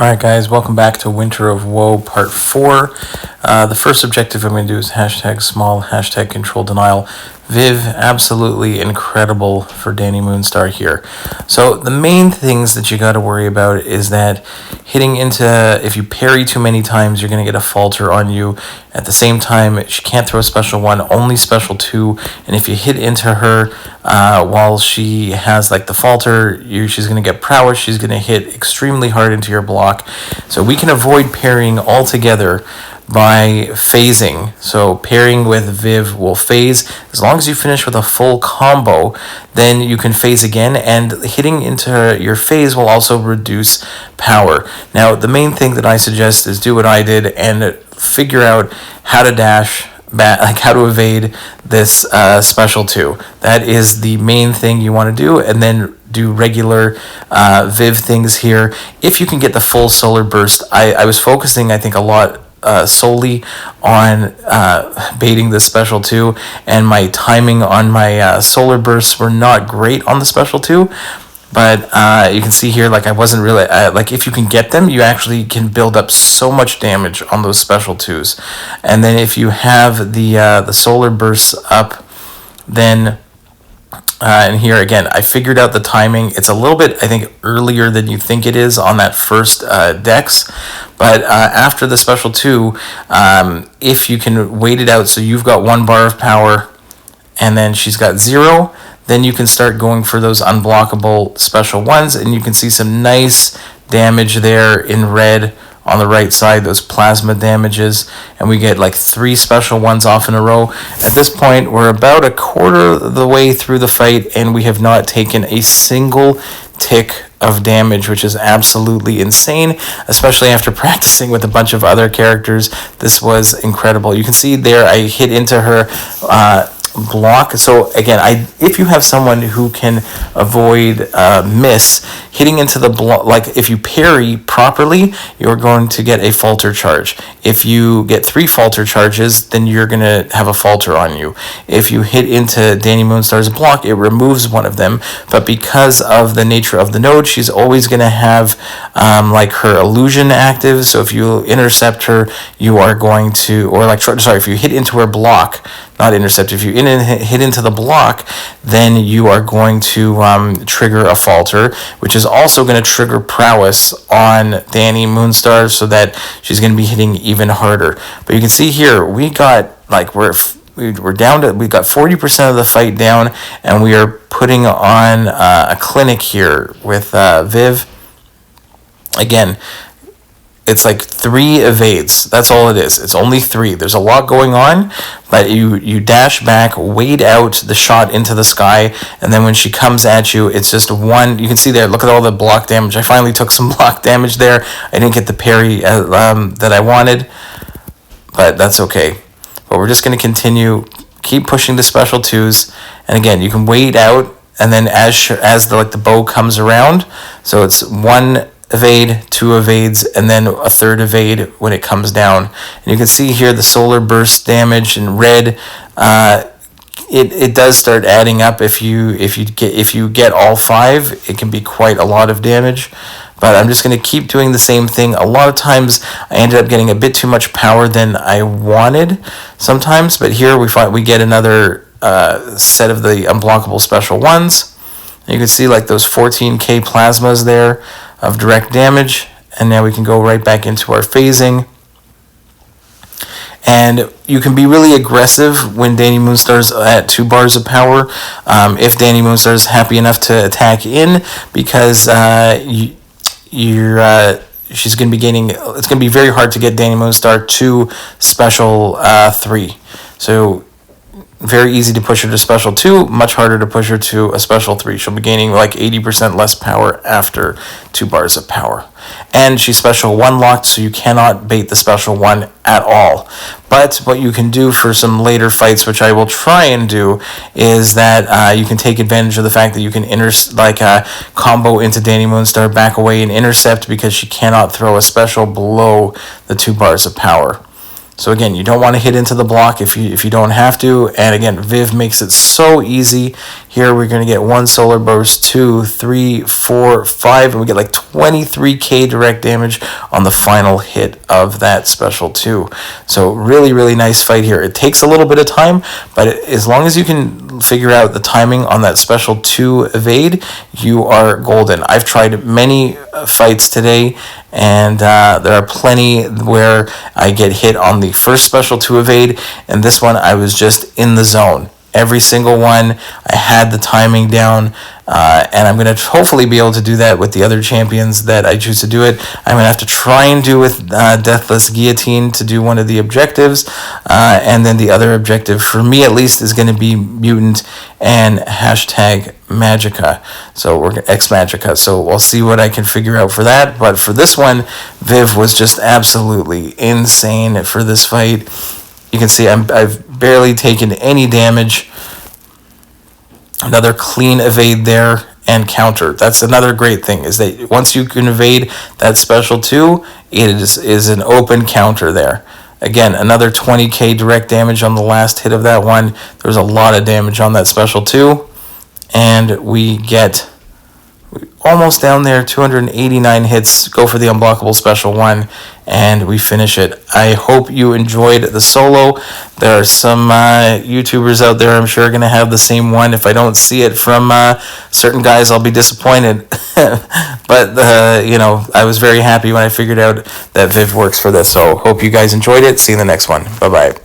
Alright guys, welcome back to Winter of Woe Part 4. The first objective I'm going to do is hashtag small, hashtag control denial. Viv, absolutely incredible for Dani Moonstar here. So the main things that you got to worry about is that hitting into, if you parry too many times, you're going to get a falter on you. At the same time, she can't throw a special 1, only special 2. And if you hit into her while she has like the falter, she's going to get prowess. She's going to hit extremely hard into your block. So we can avoid parrying altogether by phasing. So pairing with Viv will phase. As long as you finish with a full combo, then you can phase again, and hitting into your phase will also reduce power. Now, the main thing that I suggest is do what I did and figure out how to dash back, like how to evade this special 2. That is the main thing you want to do, and then do regular Viv things here. If you can get the full solar burst, I was focusing, I think, a lot solely on baiting the special 2, and my timing on my solar bursts were not great on the special 2, but you can see here, like, I wasn't really like, if you can get them, you actually can build up so much damage on those special 2s. And then if you have the solar bursts up, then and here again, I figured out the timing. It's a little bit, I think, earlier than you think it is on that first dex. But after the special 2, if you can wait it out so you've got 1 bar of power and then she's got 0, then you can start going for those unblockable special 1s, and you can see some nice damage there in red on the right side, those plasma damages, and we get like 3 special 1s off in a row. At this point, we're about a quarter of the way through the fight, and we have not taken a single tick of damage, which is absolutely insane, especially after practicing with a bunch of other characters. This was incredible. You can see there I hit into her block. So again, if you have someone who can avoid miss, hitting into the block, like if you parry properly, you're going to get a falter charge. If you get 3 falter charges, then you're going to have a falter on you. If you hit into Dani Moonstar's block, it removes one of them, but because of the nature of the node, she's always going to have like her illusion active. So if you intercept her, you are going to, or like, sorry, if you hit into her block, not intercept, if you hit into the block, then you are going to trigger a falter, which is also going to trigger prowess on Dani Moonstar, so that she's going to be hitting even harder. But you can see here, we got, like, we're down to, we got 40% of the fight down, and we are putting on a clinic here with Viv. Again, it's like 3 evades. That's all it is. It's only 3. There's a lot going on, but you dash back, wait out the shot into the sky, and then when she comes at you, it's just 1. You can see there, look at all the block damage. I finally took some block damage there. I didn't get the parry that I wanted, but that's okay. But we're just going to continue, keep pushing the special 2s, and again, you can wait out, and then as the bow comes around, so it's 1 evade, 2 evades, and then a 3rd evade when it comes down. And you can see here the solar burst damage in red. It does start adding up. If you get all 5, it can be quite a lot of damage. But I'm just going to keep doing the same thing. A lot of times I ended up getting a bit too much power than I wanted sometimes, but here we get another set of the unblockable special 1s. And you can see like those 14k plasmas there of direct damage, and now we can go right back into our phasing. And you can be really aggressive when Dani Moonstar's at 2 bars of power, if Dani Moonstar is happy enough to attack in, because she's going to be gaining, it's going to be very hard to get Dani Moonstar to special 3. So very easy to push her to special 2, much harder to push her to a special 3. She'll be gaining like 80% less power after 2 bars of power. And she's special 1 locked, so you cannot bait the special 1 at all. But what you can do for some later fights, which I will try and do, is that you can take advantage of the fact that you can combo into Dani Moonstar, back away and intercept, because she cannot throw a special below the 2 bars of power. So again, you don't want to hit into the block if you don't have to. And again, Viv makes it so easy. Here we're going to get 1 solar burst, 2, 3, 4, 5, and we get like 23k direct damage on the final hit of that special 2. So really, really nice fight here. It takes a little bit of time, but as long as you can figure out the timing on that special 2 evade, you are golden. I've tried many fights today, and there are plenty where I get hit on the first special 2 evade, and this one I was just in the zone. Every single one, I had the timing down, and I'm going to hopefully be able to do that with the other champions that I choose to do it. I'm going to have to try and do with Deathless Guillotine to do one of the objectives, and then the other objective, for me at least, is going to be Mutant and hashtag Magica. So we're X-Magica. So we'll see what I can figure out for that. But for this one, Viv was just absolutely insane for this fight. You can see I've barely taken any damage. Another clean evade there and counter. That's another great thing, is that once you can evade that special 2, it is an open counter there. Again, another 20k direct damage on the last hit of that one. There's a lot of damage on that special 2. And we get almost down there, 289 hits, go for the unblockable special 1, and we finish it. I hope you enjoyed the solo. There are some YouTubers out there I'm sure are going to have the same one. If I don't see it from certain guys, I'll be disappointed. But, you know, I was very happy when I figured out that Viv works for this. So hope you guys enjoyed it. See you in the next one. Bye-bye.